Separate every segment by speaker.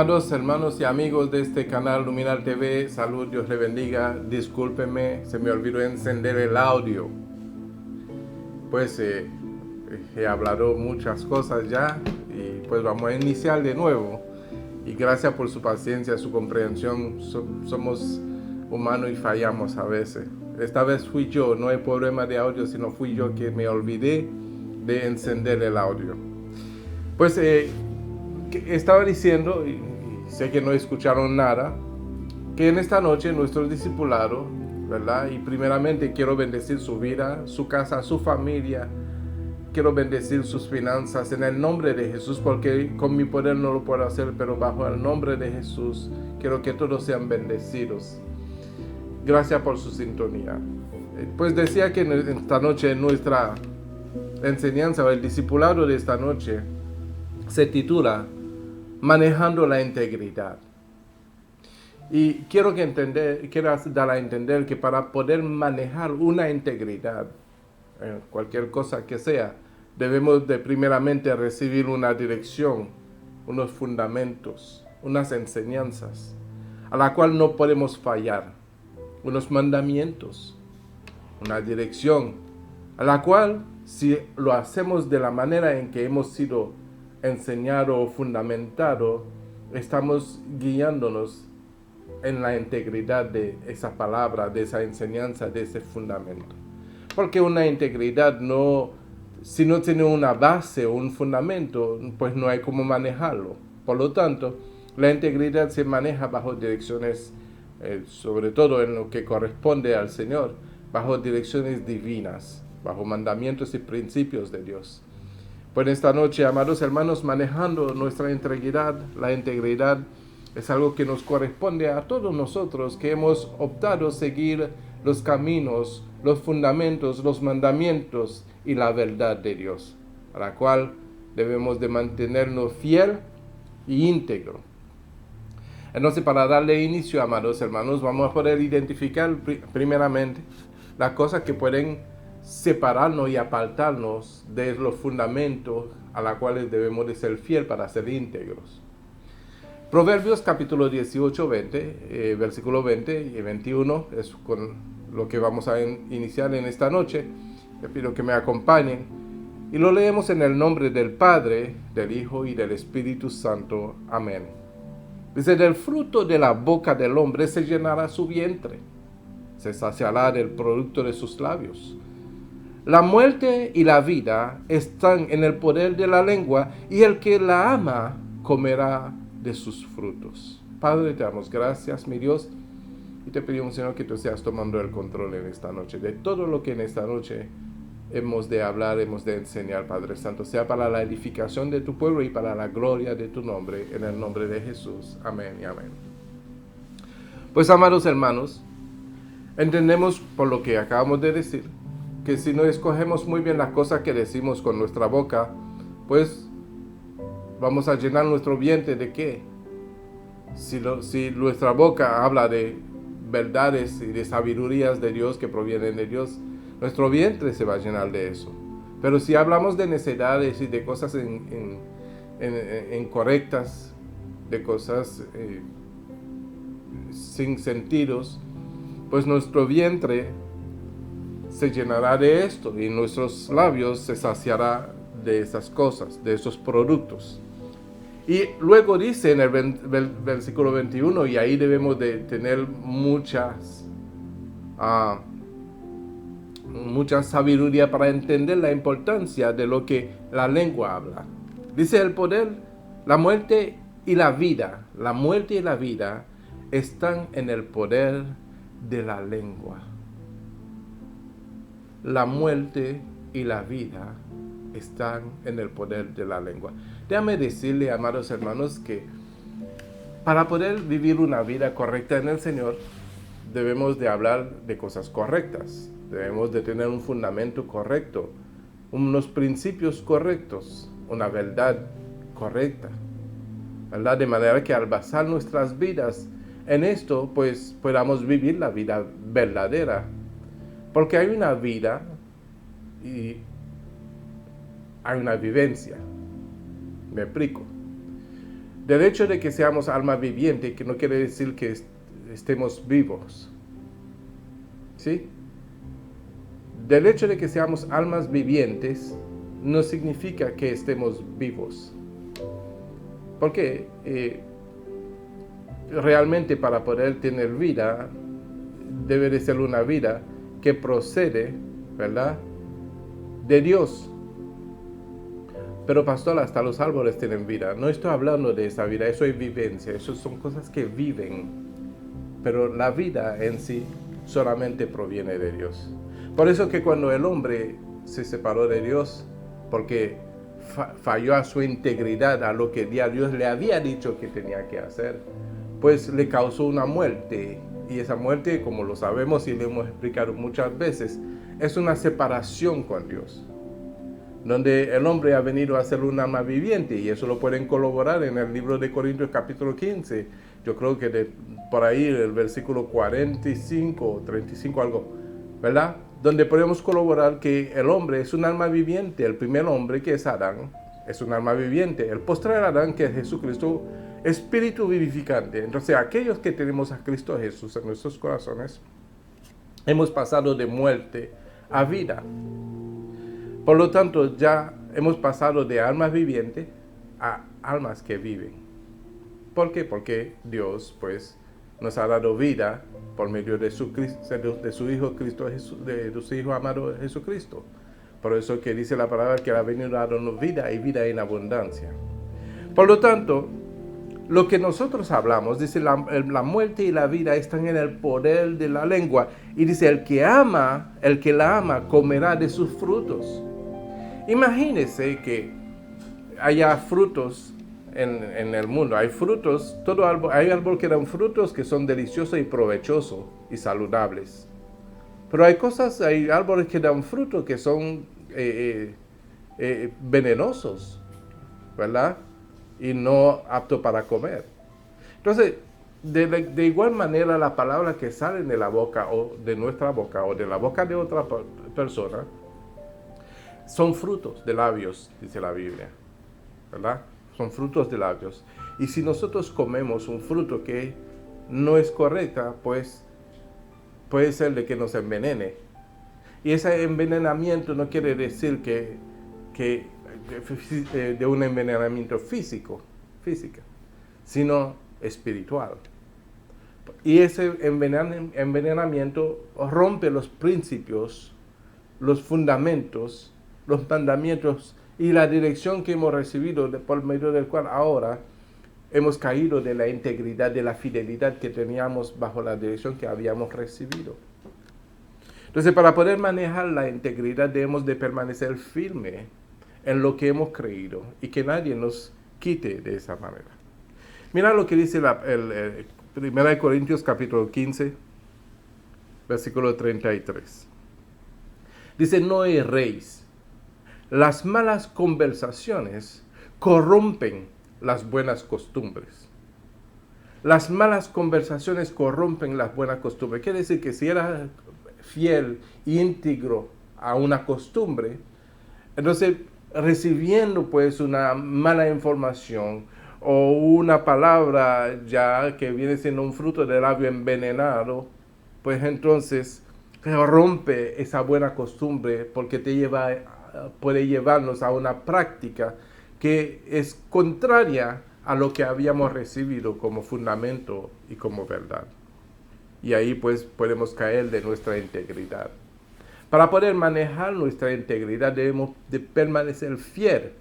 Speaker 1: Amados hermanos y amigos de este canal Luminar TV, salud, Dios le bendiga. Discúlpenme, se me olvidó encender el audio. Pues he hablado muchas cosas ya y pues vamos a iniciar de nuevo. Y gracias por su paciencia, su comprensión. Somos humanos y fallamos a veces. Esta vez fui yo, no hay problema de audio, sino fui yo que me olvidé de encender el audio. Pues estaba diciendo, y sé que no escucharon nada, que en esta noche nuestro discipulado, ¿verdad? Y primeramente quiero bendecir su vida, su casa, su familia. Quiero bendecir sus finanzas en el nombre de Jesús, porque con mi poder no lo puedo hacer, pero bajo el nombre de Jesús quiero que todos sean bendecidos. Gracias por su sintonía. Pues decía que esta noche nuestra enseñanza o el discipulado de esta noche se titula Manejando la integridad. Y quiero dar a entender que para poder manejar una integridad, cualquier cosa que sea, debemos de primeramente recibir una dirección, unos fundamentos, unas enseñanzas, a la cual no podemos fallar, unos mandamientos, una dirección, a la cual si lo hacemos de la manera en que hemos sido enseñado o fundamentado, estamos guiándonos en la integridad de esa palabra, de esa enseñanza, de ese fundamento. Porque una integridad si no tiene una base o un fundamento, pues no hay cómo manejarlo. Por lo tanto, la integridad se maneja bajo direcciones, sobre todo en lo que corresponde al Señor, bajo direcciones divinas, bajo mandamientos y principios de Dios. Pues esta noche, amados hermanos, manejando nuestra integridad, la integridad es algo que nos corresponde a todos nosotros que hemos optado seguir los caminos, los fundamentos, los mandamientos y la verdad de Dios, a la cual debemos de mantenernos fiel y íntegro. Entonces, para darle inicio, amados hermanos, vamos a poder identificar primeramente las cosas que pueden separarnos y apartarnos de los fundamentos a los cuales debemos de ser fiel para ser íntegros. Proverbios capítulo 18, versículo 20 y 21 es con lo que vamos a iniciar en esta noche. Les pido que me acompañen y lo leemos en el nombre del Padre, del Hijo y del Espíritu Santo. Amén. Dice: del fruto de la boca del hombre se llenará su vientre, se saciará del producto de sus labios. La muerte y la vida están en el poder de la lengua, y el que la ama comerá de sus frutos. Padre, te damos gracias, mi Dios, y te pedimos, Señor, que tú seas tomando el control en esta noche, de todo lo que en esta noche hemos de hablar, hemos de enseñar, Padre Santo, sea para la edificación de tu pueblo y para la gloria de tu nombre, en el nombre de Jesús. Amén y amén. Pues, amados hermanos, entendemos por lo que acabamos de decir, que si no escogemos muy bien las cosas que decimos con nuestra boca, pues vamos a llenar nuestro vientre de ¿qué? Si nuestra boca habla de verdades y de sabidurías de Dios que provienen de Dios, nuestro vientre se va a llenar de eso. Pero si hablamos de necedades y de cosas incorrectas, de cosas sin sentidos, pues nuestro vientre se llenará de esto y nuestros labios se saciará de esas cosas, de esos productos. Y luego dice en el versículo 21, y ahí debemos de tener mucha sabiduría para entender la importancia de lo que la lengua habla. Dice: el poder, la muerte y la vida están en el poder de la lengua. La muerte y la vida están en el poder de la lengua. Déjame decirle, amados hermanos, que para poder vivir una vida correcta en el Señor, debemos de hablar de cosas correctas. Debemos de tener un fundamento correcto, unos principios correctos, una verdad correcta, ¿verdad? De manera que al basar nuestras vidas en esto, pues podamos vivir la vida verdadera. Porque hay una vida y hay una vivencia. Me explico. Del hecho de que seamos almas vivientes, que no quiere decir que estemos vivos. ¿Sí? Del hecho de que seamos almas vivientes, no significa que estemos vivos. Porque realmente para poder tener vida, debe de ser una vida que procede, ¿verdad?, de Dios. Pero pastor, hasta los árboles tienen vida. No estoy hablando de esa vida, eso es vivencia, eso son cosas que viven. Pero la vida en sí solamente proviene de Dios. Por eso que cuando el hombre se separó de Dios, porque falló a su integridad, a lo que Dios le había dicho que tenía que hacer, pues le causó una muerte. Y esa muerte, como lo sabemos y le hemos explicado muchas veces, es una separación con Dios, donde el hombre ha venido a ser un alma viviente, y eso lo pueden corroborar en el libro de Corintios capítulo 15, yo creo que por ahí el versículo 45, 35 algo, ¿verdad? Donde podemos corroborar que el hombre es un alma viviente. El primer hombre, que es Adán, es un alma viviente. El postrer Adán, que es Jesucristo, espíritu vivificante. Entonces, aquellos que tenemos a Cristo Jesús en nuestros corazones, hemos pasado de muerte a vida. Por lo tanto, ya hemos pasado de almas vivientes a almas que viven. ¿Por qué? Porque Dios, pues, nos ha dado vida por medio de su Hijo Cristo Jesús, de su Hijo amado Jesucristo. Por eso que dice la palabra que ha venido a darnos vida y vida en abundancia. Por lo tanto, lo que nosotros hablamos, dice la muerte y la vida están en el poder de la lengua. Y dice, el que la ama, comerá de sus frutos. Imagínese que haya frutos en el mundo. Hay frutos, hay árboles que dan frutos que son deliciosos y provechosos y saludables. Pero hay árboles que dan frutos que son venenosos, ¿verdad? Y no aptos para comer. Entonces, de igual manera, la palabra que sale de la boca, o de nuestra boca, o de la boca de otra persona, son frutos de labios, dice la Biblia, ¿verdad? Son frutos de labios. Y si nosotros comemos un fruto que no es correcta, pues puede ser de que nos envenene. Y ese envenenamiento no quiere decir que de un envenenamiento física, sino espiritual. Y ese envenenamiento rompe los principios, los fundamentos, los mandamientos y la dirección que hemos recibido, por medio del cual ahora hemos caído de la integridad, de la fidelidad que teníamos bajo la dirección que habíamos recibido. Entonces, para poder manejar la integridad debemos de permanecer firme en lo que hemos creído y que nadie nos quite de esa manera. Mira lo que dice 1 Corintios capítulo 15, versículo 33. Dice, no erréis. Las malas conversaciones corrompen las buenas costumbres. Las malas conversaciones corrompen las buenas costumbres. Quiere decir que si eras fiel e íntegro a una costumbre, entonces recibiendo pues una mala información o una palabra ya que viene siendo un fruto del labio envenenado, pues entonces rompe esa buena costumbre, porque puede llevarnos a una práctica que es contraria a lo que habíamos recibido como fundamento y como verdad. Y ahí pues podemos caer de nuestra integridad. Para poder manejar nuestra integridad debemos de permanecer fiel,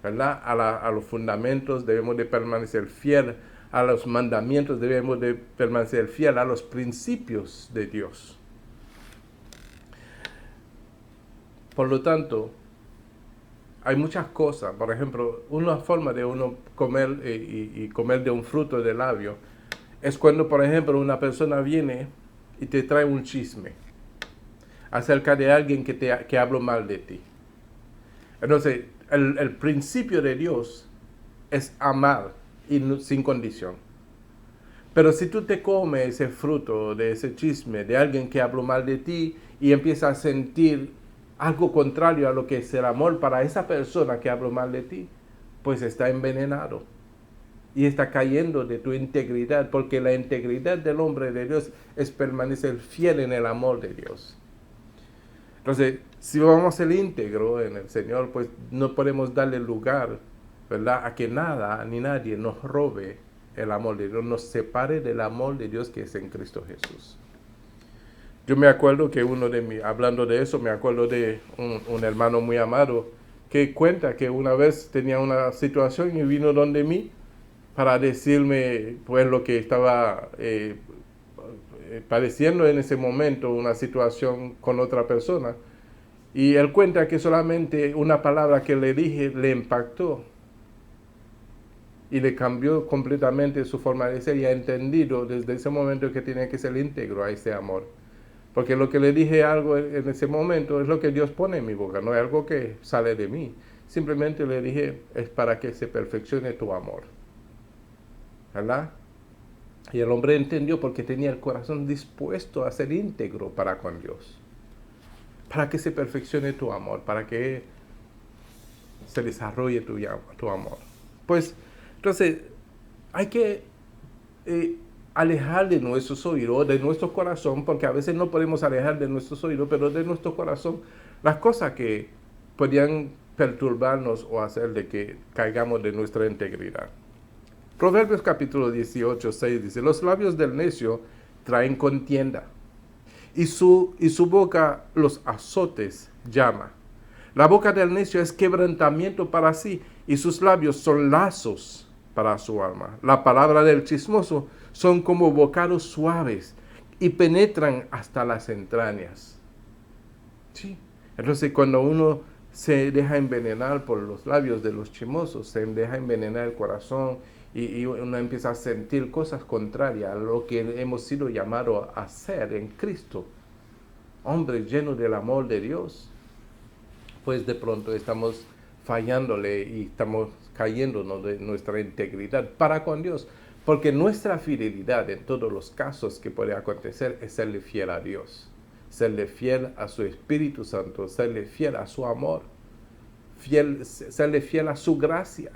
Speaker 1: ¿verdad? A los fundamentos, debemos de permanecer fiel a los mandamientos, debemos de permanecer fiel a los principios de Dios. Por lo tanto, hay muchas cosas. Por ejemplo, una forma de uno comer y comer de un fruto del labio es cuando, por ejemplo, una persona viene y te trae un chisme acerca de alguien que habló mal de ti. Entonces, el principio de Dios es amar y sin condición. Pero si tú te comes ese fruto de ese chisme de alguien que habló mal de ti y empiezas a sentir algo contrario a lo que es el amor para esa persona que habló mal de ti, pues está envenenado. y está cayendo de tu integridad, porque la integridad del hombre de Dios es permanecer fiel en el amor de Dios. Entonces, si vamos a ser íntegros en el Señor, pues no podemos darle lugar, ¿verdad?, a que nada ni nadie nos robe el amor de Dios, nos separe del amor de Dios que es en Cristo Jesús. Yo me acuerdo que hablando de eso, me acuerdo de un hermano muy amado que cuenta que una vez tenía una situación y vino donde mí para decirme pues lo que estaba padeciendo en ese momento, una situación con otra persona. Y él cuenta que solamente una palabra que le dije le impactó y le cambió completamente su forma de ser, y ha entendido desde ese momento que tenía que ser íntegro a ese amor. Porque lo que le dije algo en ese momento es lo que Dios pone en mi boca, no es algo que sale de mí. Simplemente le dije, es para que se perfeccione tu amor. ¿Verdad? Y el hombre entendió porque tenía el corazón dispuesto a ser íntegro para con Dios. Para que se perfeccione tu amor, para que se desarrolle tu amor. Pues, entonces, hay que alejar de nuestros oídos, de nuestro corazón, porque a veces no podemos alejar de nuestros oídos, pero de nuestro corazón, las cosas que podrían perturbarnos o hacer de que caigamos de nuestra integridad. Proverbios capítulo 18, 6 dice, los labios del necio traen contienda, y su boca los azotes llama. La boca del necio es quebrantamiento para sí, y sus labios son lazos para su alma. La palabra del chismoso son como bocados suaves y penetran hasta las entrañas. Sí. Entonces, cuando uno se deja envenenar por los labios de los chismosos, se deja envenenar el corazón y uno empieza a sentir cosas contrarias a lo que hemos sido llamados a hacer en Cristo, hombre lleno del amor de Dios, pues de pronto estamos fallándole y estamos cayéndonos de nuestra integridad para con Dios, porque nuestra fidelidad en todos los casos que puede acontecer es serle fiel a Dios, serle fiel a su Espíritu Santo, serle fiel a su amor, serle fiel a su gracia,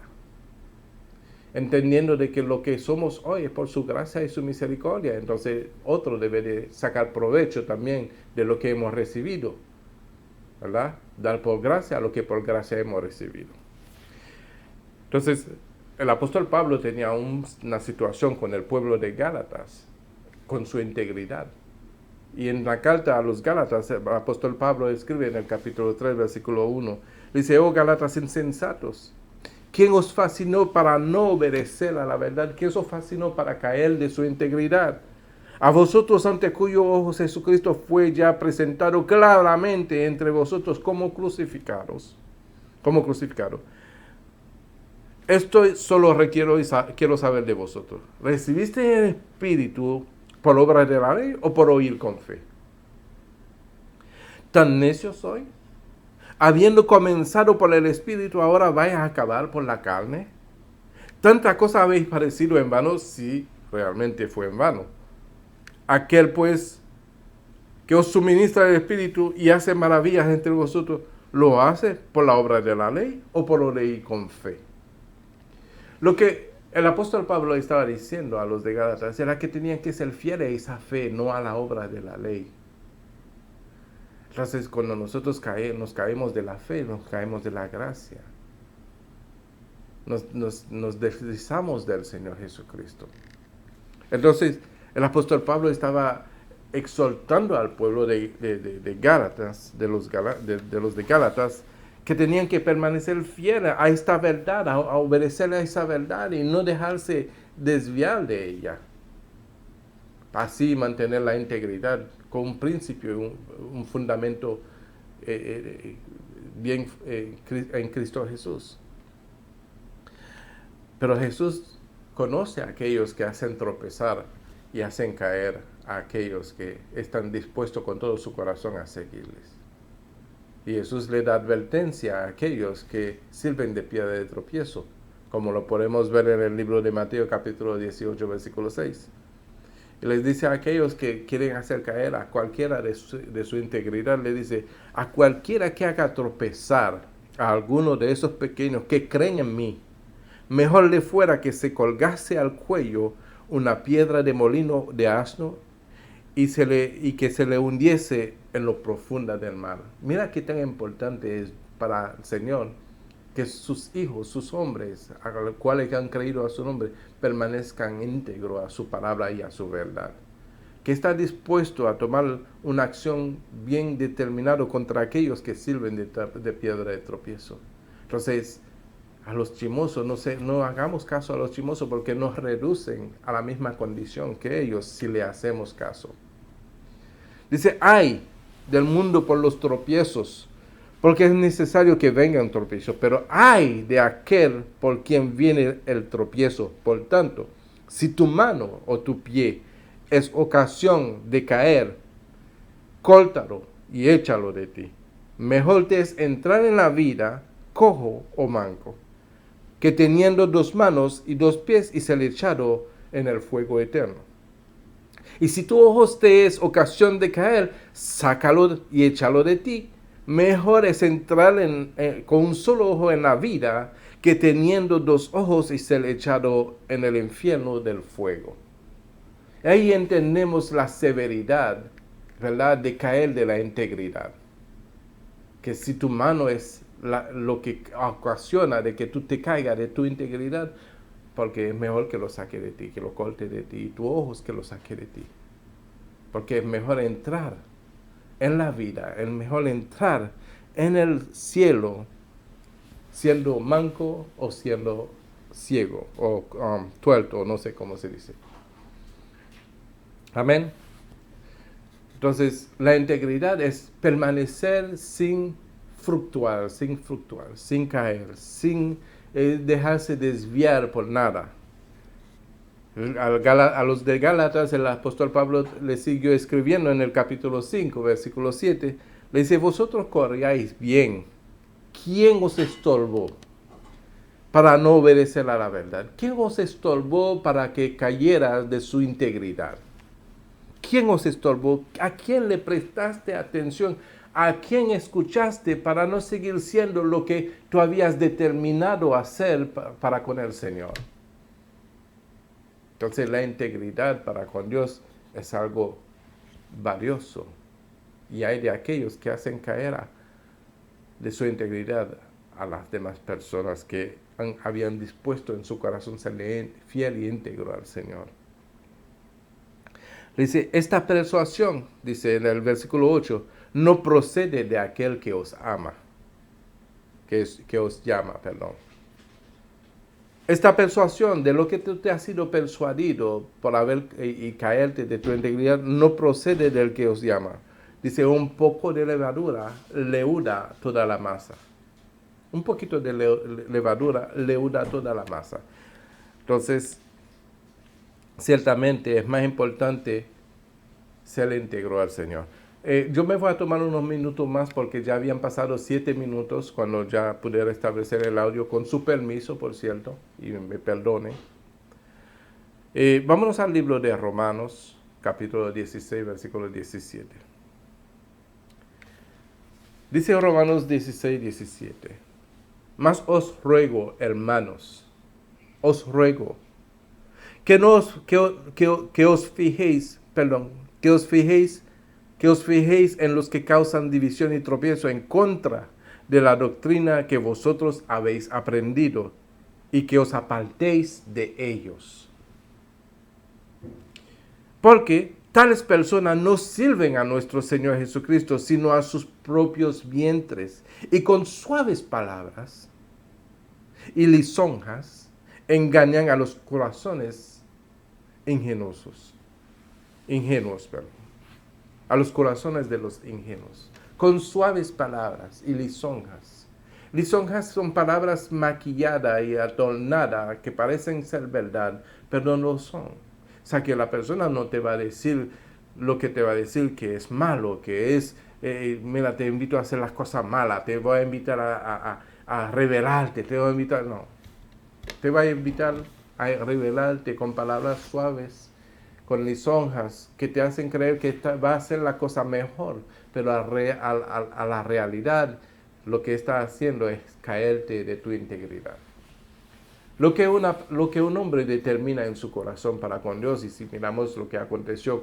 Speaker 1: entendiendo de que lo que somos hoy es por su gracia y su misericordia. Entonces otro debe de sacar provecho también de lo que hemos recibido, ¿verdad? Dar por gracia lo que por gracia hemos recibido. Entonces, el apóstol Pablo tenía una situación con el pueblo de Gálatas, con su integridad. Y en la carta a los Gálatas, el apóstol Pablo escribe en el capítulo 3, versículo 1, dice, oh Gálatas insensatos, ¿quién os fascinó para no obedecer a la verdad? ¿Quién os fascinó para caer de su integridad? A vosotros ante cuyos ojos Jesucristo fue ya presentado claramente entre vosotros como crucificado. Esto solo quiero saber de vosotros. ¿Recibiste el Espíritu por obra de la ley o por oír con fe? ¿Tan necio soy? Habiendo comenzado por el Espíritu, ahora vais a acabar por la carne. ¿Tanta cosa habéis padecido en vano? Sí, realmente fue en vano. Aquel pues que os suministra el Espíritu y hace maravillas entre vosotros, ¿lo hace por la obra de la ley o por oír con fe? Lo que el apóstol Pablo estaba diciendo a los de Gálatas era que tenían que ser fieles a esa fe, no a la obra de la ley. Entonces, cuando nosotros nos caemos de la fe, nos caemos de la gracia. Nos deslizamos del Señor Jesucristo. Entonces, el apóstol Pablo estaba exhortando al pueblo de Gálatas, de los de Gálatas, que tenían que permanecer fieles a esta verdad, a obedecer a esa verdad y no dejarse desviar de ella. Así mantener la integridad con un principio, un fundamento bien en Cristo Jesús. Pero Jesús conoce a aquellos que hacen tropezar y hacen caer a aquellos que están dispuestos con todo su corazón a seguirles. Y Jesús le da advertencia a aquellos que sirven de piedra de tropiezo, como lo podemos ver en el libro de Mateo capítulo 18, versículo 6. Y les dice a aquellos que quieren hacer caer a cualquiera de su integridad, le dice, a cualquiera que haga tropezar a alguno de esos pequeños que creen en mí, mejor le fuera que se colgase al cuello una piedra de molino de asno y que se le hundiese en lo profundo del mar. Mira qué tan importante es para el Señor que sus hijos, sus hombres, a los cuales han creído a su nombre, permanezcan íntegros a su palabra y a su verdad. Que está dispuesto a tomar una acción bien determinada contra aquellos que sirven de piedra de tropiezo. Entonces, a los chismosos, no hagamos caso a los chismosos porque nos reducen a la misma condición que ellos si le hacemos caso. Dice, ay del mundo por los tropiezos, porque es necesario que venga un tropiezo, pero ay de aquel por quien viene el tropiezo. Por tanto, si tu mano o tu pie es ocasión de caer, córtalo y échalo de ti. Mejor te es entrar en la vida cojo o manco, que teniendo 2 manos y 2 pies y ser echado en el fuego eterno. Y si tu ojo te es ocasión de caer, sácalo y échalo de ti. Mejor es entrar con un solo ojo en la vida, que teniendo 2 ojos y ser echado en el infierno del fuego. Ahí entendemos la severidad, ¿verdad?, de caer de la integridad. Que si tu mano es lo que ocasiona de que tú te caigas de tu integridad, porque es mejor que lo saque de ti, que lo corte de ti, y tu ojo es que lo saque de ti. Porque es mejor entrar en la vida, es mejor entrar en el cielo siendo manco o siendo ciego o tuerto, no sé cómo se dice. Amén. Entonces, la integridad es permanecer sin fluctuar, sin caer, sin dejarse desviar por nada. A los de Gálatas, el apóstol Pablo le siguió escribiendo en el capítulo 5, versículo 7, le dice, vosotros corríais bien. ¿Quién os estorbó para no obedecer a la verdad? ¿Quién os estorbó para que cayeras de su integridad? ¿Quién os estorbó? ¿A quién le prestaste atención? ¿A quién escuchaste para no seguir siendo lo que tú habías determinado hacer para con el Señor? Entonces la integridad para con Dios es algo valioso. Y hay de aquellos que hacen caer de su integridad a las demás personas que habían dispuesto en su corazón ser fiel y íntegro al Señor. Dice, esta persuasión, dice en el versículo 8, no procede de aquel que os ama, que os llama, perdón. Esta persuasión de lo que tú te has sido persuadido por haber y caerte de tu integridad no procede del que os llama. Dice, un poco de levadura leuda toda la masa. Un poquito de levadura leuda toda la masa. Entonces, ciertamente es más importante ser íntegro al Señor. Yo me voy a tomar unos minutos más porque ya habían pasado 7 minutos cuando ya pudiera establecer el audio con su permiso, por cierto, y me perdone. Vámonos al libro de Romanos, capítulo 16, versículo 17. Dice Romanos 16, 17. Mas os ruego, hermanos, os ruego, que os fijéis en los que causan división y tropiezo en contra de la doctrina que vosotros habéis aprendido y que os apartéis de ellos. Porque tales personas no sirven a nuestro Señor Jesucristo, sino a sus propios vientres, y con suaves palabras y lisonjas engañan a los corazones ingenuos, a los corazones de los ingenuos, con suaves palabras y lisonjas. Lisonjas son palabras maquilladas y adornadas que parecen ser verdad, pero no lo son. O sea, que la persona no te va a decir lo que te va a decir que es malo, que es, mira, te invito a hacer las cosas malas, te voy a invitar a rebelarte, te voy a invitar, no. Te voy a invitar a rebelarte con palabras suaves, con lisonjas que te hacen creer que va a ser la cosa mejor, pero a la realidad lo que está haciendo es caerte de tu integridad. Lo que un hombre determina en su corazón para con Dios, y si miramos lo que aconteció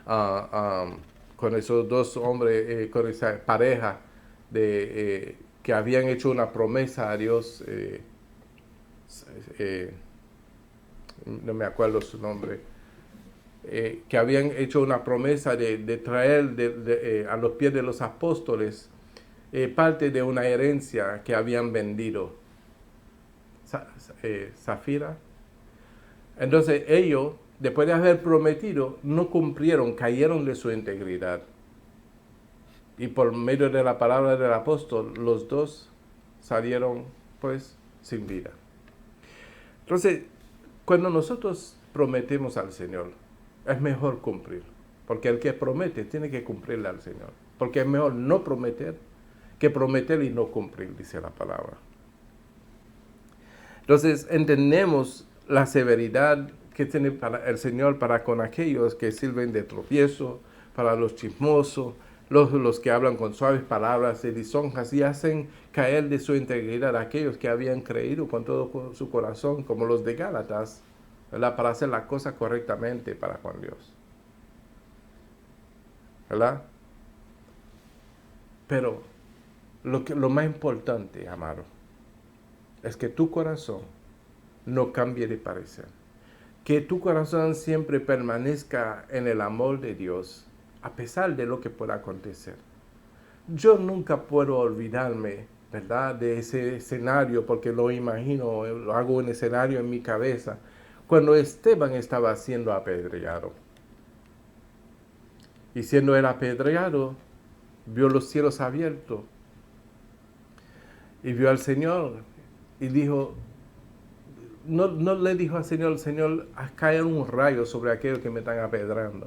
Speaker 1: ah, ah, con esos dos hombres, con esa pareja que habían hecho una promesa a Dios, eh, no me acuerdo su nombre, que habían hecho una promesa de traer a los pies de los apóstoles parte de una herencia que habían vendido. Zafira. Entonces ellos, después de haber prometido, no cumplieron, cayeron de su integridad. Y por medio de la palabra del apóstol, los dos salieron pues sin vida. Entonces, cuando nosotros prometemos al Señor, es mejor cumplir. Porque el que promete tiene que cumplirle al Señor. Porque es mejor no prometer que prometer y no cumplir, dice la palabra. Entonces entendemos la severidad que tiene el Señor para con aquellos que sirven de tropiezo, para los chismosos, los que hablan con suaves palabras y lisonjas y hacen caer de su integridad a aquellos que habían creído con todo su corazón, como los de Gálatas, ¿verdad? Para hacer la cosa correctamente para con Dios. ¿Verdad? Pero lo más importante, amado, es que tu corazón no cambie de parecer. Que tu corazón siempre permanezca en el amor de Dios, a pesar de lo que pueda acontecer. Yo nunca puedo olvidarme, ¿verdad?, de ese escenario, porque lo imagino, lo hago un escenario en mi cabeza, cuando Esteban estaba siendo apedreado. Y siendo él apedreado, vio los cielos abiertos y vio al Señor y dijo, no le dijo al Señor, Señor, haz caer un rayo sobre aquellos que me están apedrando.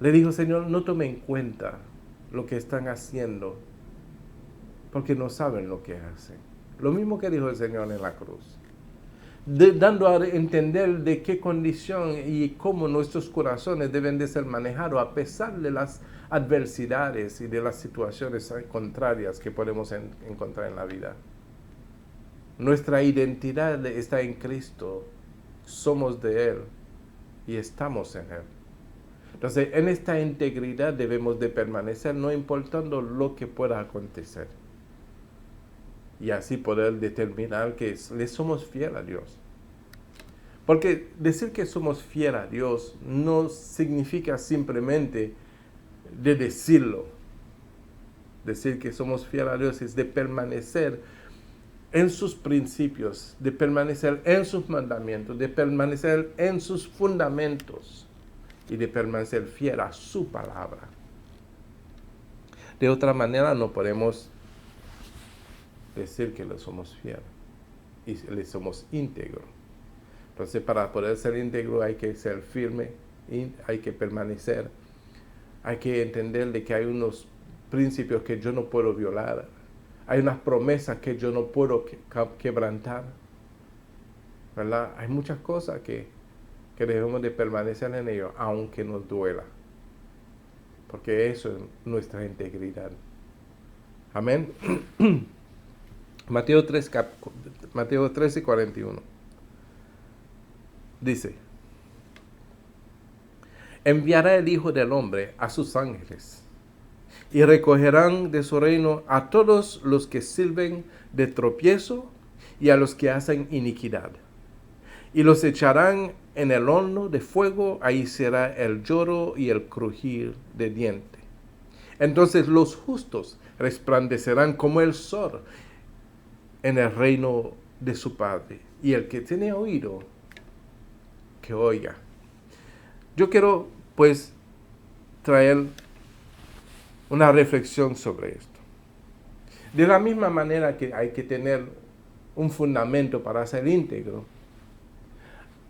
Speaker 1: Le dijo, Señor, no tome en cuenta lo que están haciendo, porque no saben lo que hacen. Lo mismo que dijo el Señor en la cruz. Dando a entender de qué condición y cómo nuestros corazones deben de ser manejados a pesar de las adversidades y de las situaciones contrarias que podemos encontrar en la vida. Nuestra identidad está en Cristo, somos de Él y estamos en Él. Entonces, en esta integridad debemos de permanecer, no importando lo que pueda acontecer. Y así poder determinar que le somos fieles a Dios. Porque decir que somos fieles a Dios no significa simplemente de decirlo. Decir que somos fieles a Dios es de permanecer en sus principios, de permanecer en sus mandamientos, de permanecer en sus fundamentos y de permanecer fiel a su palabra. De otra manera no podemos decir que le somos fieles y le somos íntegros. Entonces, para poder ser íntegro hay que ser firme, hay que permanecer, hay que entender de que hay unos principios que yo no puedo violar, hay unas promesas que yo no puedo quebrantar, ¿verdad? Hay muchas cosas que debemos de permanecer en ello, aunque nos duela, porque eso es nuestra integridad. Amén. Mateo 13:41 dice, enviará el Hijo del Hombre a sus ángeles y recogerán de su reino a todos los que sirven de tropiezo y a los que hacen iniquidad. Y los echarán en el horno de fuego, ahí será el lloro y el crujir de dientes. Entonces los justos resplandecerán como el sol en el reino de su Padre. Y el que tiene oído, que oiga. Yo quiero, pues, traer una reflexión sobre esto. De la misma manera que hay que tener un fundamento para ser íntegro,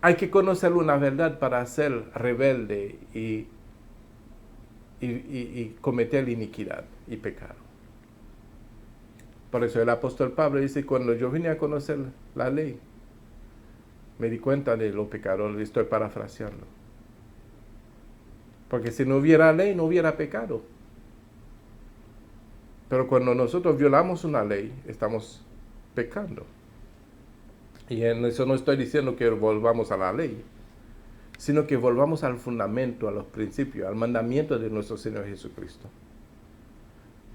Speaker 1: hay que conocer una verdad para ser rebelde y cometer iniquidad y pecado. Por eso el apóstol Pablo dice, cuando yo vine a conocer la ley, me di cuenta de lo pecador, estoy parafraseando. Porque si no hubiera ley, no hubiera pecado. Pero cuando nosotros violamos una ley, estamos pecando. Y en eso no estoy diciendo que volvamos a la ley, sino que volvamos al fundamento, a los principios, al mandamiento de nuestro Señor Jesucristo.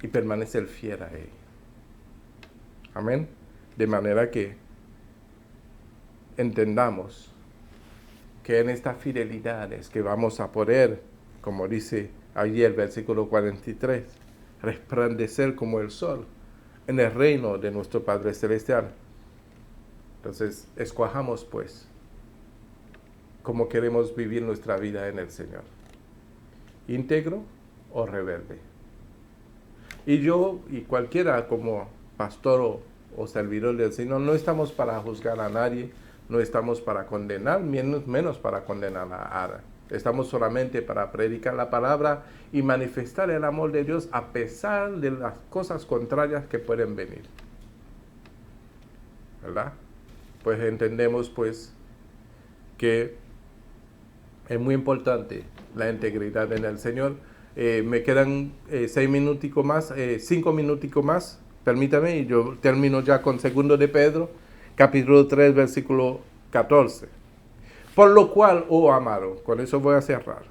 Speaker 1: Y permanecer fiel a Él. Amén. De manera que entendamos que en esta fidelidad es que vamos a poder, como dice allí el versículo 43, resplandecer como el sol en el reino de nuestro Padre Celestial. Entonces, escojamos pues cómo queremos vivir nuestra vida en el Señor. ¿Íntegro o rebelde? Y yo y cualquiera como pastor o servidor del Señor, no estamos para juzgar a nadie, no estamos para condenar, menos para condenar a nadie. Estamos solamente para predicar la palabra y manifestar el amor de Dios a pesar de las cosas contrarias que pueden venir. ¿Verdad? Pues entendemos pues que es muy importante la integridad en el Señor. Me quedan 5 minuticos más, permítame, y yo termino ya con 2 de Pedro, capítulo 3, versículo 14. Por lo cual, oh amado, con eso voy a cerrar.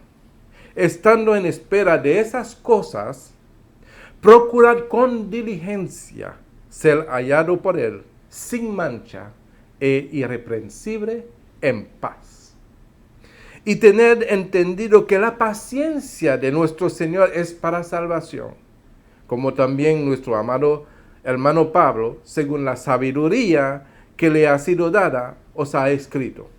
Speaker 1: Estando en espera de esas cosas, procurad con diligencia ser hallado por Él, sin mancha e irreprensible, en paz. Y tened entendido que la paciencia de nuestro Señor es para salvación, como también nuestro amado hermano Pablo, según la sabiduría que le ha sido dada, os ha escrito,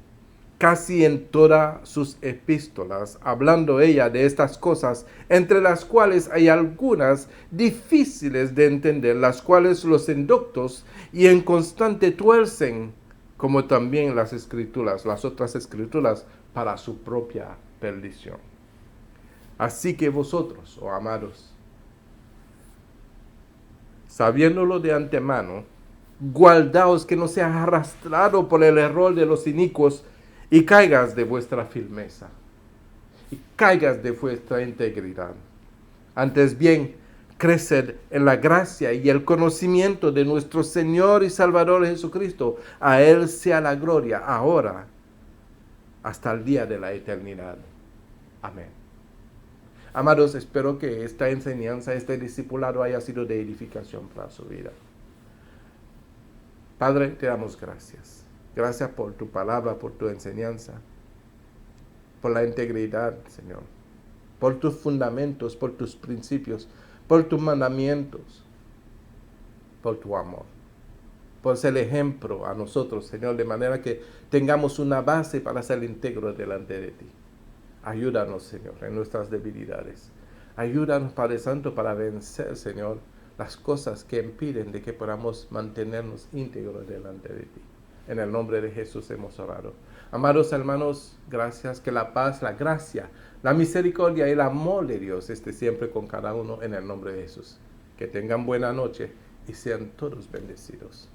Speaker 1: casi en todas sus epístolas, hablando ella de estas cosas, entre las cuales hay algunas difíciles de entender, las cuales los indoctos y inconstantes tuercen, como también las otras escrituras, para su propia perdición. Así que vosotros, oh amados, sabiéndolo de antemano, guardaos que no seas arrastrado por el error de los inicuos y caigas de vuestra firmeza y caigas de vuestra integridad. Antes bien, creced en la gracia y el conocimiento de nuestro Señor y Salvador Jesucristo. A Él sea la gloria, ahora, hasta el día de la eternidad. Amén. Amados, espero que esta enseñanza, este discipulado haya sido de edificación para su vida. Padre, te damos gracias. Gracias por tu palabra, por tu enseñanza, por la integridad, Señor, por tus fundamentos, por tus principios, por tus mandamientos, por tu amor, por ser ejemplo a nosotros, Señor, de manera que tengamos una base para ser íntegros delante de ti. Ayúdanos, Señor, en nuestras debilidades. Ayúdanos, Padre Santo, para vencer, Señor, las cosas que impiden de que podamos mantenernos íntegros delante de ti. En el nombre de Jesús hemos orado. Amados hermanos, gracias, que la paz, la gracia, la misericordia y el amor de Dios esté siempre con cada uno en el nombre de Jesús. Que tengan buena noche y sean todos bendecidos.